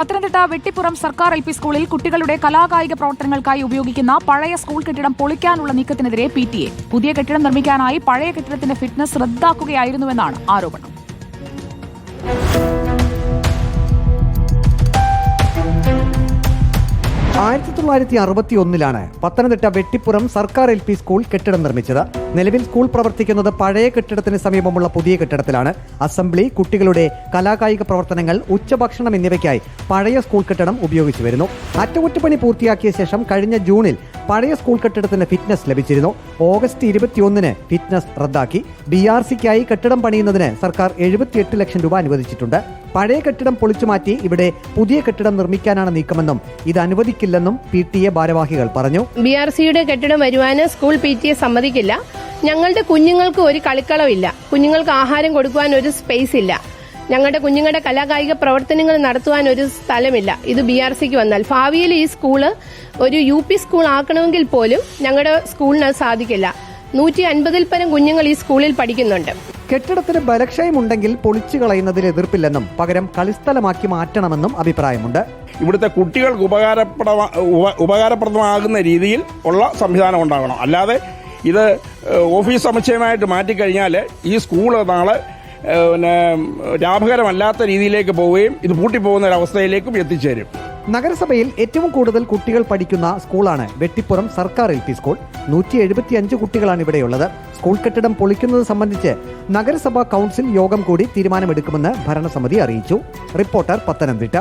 പത്തനംതിട്ട വെട്ടിപ്പുറം സർക്കാർ L P സ്കൂളിൽ കുട്ടികളുടെ കലാകായിക പ്രവർത്തനങ്ങൾക്കായി ഉപയോഗിക്കുന്ന പഴയ സ്കൂൾ കെട്ടിടം പൊളിക്കാനുള്ള നീക്കത്തിനെതിരെ PTA. പുതിയ കെട്ടിടം നിർമ്മിക്കാനായി പഴയ കെട്ടിടത്തിന്റെ ഫിറ്റ്നസ് റദ്ദാക്കുകയായിരുന്നുവെന്നാണ് ആരോപണം. 1961 പത്തനംതിട്ട വെട്ടിപ്പുറം സർക്കാർ LP സ്കൂൾ കെട്ടിടം നിർമ്മിച്ചത്. നിലവിൽ സ്കൂൾ പ്രവർത്തിക്കുന്നത് പഴയ കെട്ടിടത്തിന് സമീപമുള്ള പുതിയ കെട്ടിടത്തിലാണ്. അസംബ്ലി, കുട്ടികളുടെ കലാകായിക പ്രവർത്തനങ്ങൾ, ഉച്ചഭക്ഷണം എന്നിവയ്ക്കായി പഴയ സ്കൂൾ കെട്ടിടം ഉപയോഗിച്ചു വരുന്നു. അറ്റകുറ്റപ്പണി പൂർത്തിയാക്കിയ ശേഷം കഴിഞ്ഞ ജൂണിൽ പഴയ സ്കൂൾ കെട്ടിടത്തിന് ഫിറ്റ്നസ് ലഭിച്ചിരുന്നു. ഓഗസ്റ്റ് 21 ഫിറ്റ്നസ് റദ്ദാക്കി. BRCക്കായി കെട്ടിടം പണിയുന്നതിന് സർക്കാർ 78 ലക്ഷം രൂപ അനുവദിച്ചിട്ടുണ്ട്. പഴയ കെട്ടിടം പൊളിച്ചുമാറ്റി ഇവിടെ പുതിയ കെട്ടിടം നിർമ്മിക്കാനാണ് നീക്കമെന്നും ഇത് അനുവദിക്കില്ലെന്നും PTA ഭാരവാഹികൾ പറഞ്ഞു. BRCയുടെ കെട്ടിടം വരുവാന് സ്കൂൾ PTA സമ്മതിക്കില്ല. ഞങ്ങളുടെ കുഞ്ഞുങ്ങൾക്ക് ഒരു കളിക്കളമില്ല, കുഞ്ഞുങ്ങൾക്ക് ആഹാരം കൊടുക്കുവാൻ ഒരു സ്പേസ് ഇല്ല, ഞങ്ങളുടെ കുഞ്ഞുങ്ങളുടെ കലാകായിക പ്രവർത്തനങ്ങൾ നടത്തുവാൻ ഒരു സ്ഥലമില്ല. ഇത് BRCക്ക് വന്നാൽ ഭാവിയിൽ ഈ സ്കൂള് ഒരു UP സ്കൂൾ ആക്കണമെങ്കിൽ പോലും ഞങ്ങളുടെ സ്കൂളിന് അത് സാധിക്കില്ല. 150-ൽ പരം കുഞ്ഞുങ്ങൾ ഈ സ്കൂളിൽ പഠിക്കുന്നുണ്ട്. കെട്ടിടത്തിന് ബലക്ഷയമുണ്ടെങ്കിൽ പൊളിച്ചു കളയുന്നതിൽ എതിർപ്പില്ലെന്നും പകരം കളിസ്ഥലമാക്കി മാറ്റണമെന്നും അഭിപ്രായമുണ്ട്. ഇവിടുത്തെ കുട്ടികൾക്ക് ഉപകാരപ്രദമാകുന്ന രീതിയിൽ ഉള്ള സംവിധാനം ഉണ്ടാകണം. അല്ലാതെ ഇത് ഓഫീസ് സമുച്ചയമായിട്ട് മാറ്റിക്കഴിഞ്ഞാൽ ഈ സ്കൂൾ നാളെ ലാഭകരമല്ലാത്ത രീതിയിലേക്ക് പോവുകയും ഇത് പൂട്ടിപ്പോകുന്ന ഒരവസ്ഥയിലേക്കും എത്തിച്ചേരും. നഗരസഭയിൽ ഏറ്റവും കൂടുതൽ കുട്ടികൾ പഠിക്കുന്ന സ്കൂളാണ് വെട്ടിപ്പുറം സർക്കാർ LP സ്കൂൾ. 175 കുട്ടികളാണ് ഇവിടെയുള്ളത്. സ്കൂൾ കെട്ടിടം പൊളിക്കുന്നത് സംബന്ധിച്ച് നഗരസഭാ കൗൺസിൽ യോഗം കൂടി തീരുമാനമെടുക്കുമെന്ന് ഭരണസമിതി അറിയിച്ചു. റിപ്പോർട്ടർ, പത്തനംതിട്ട.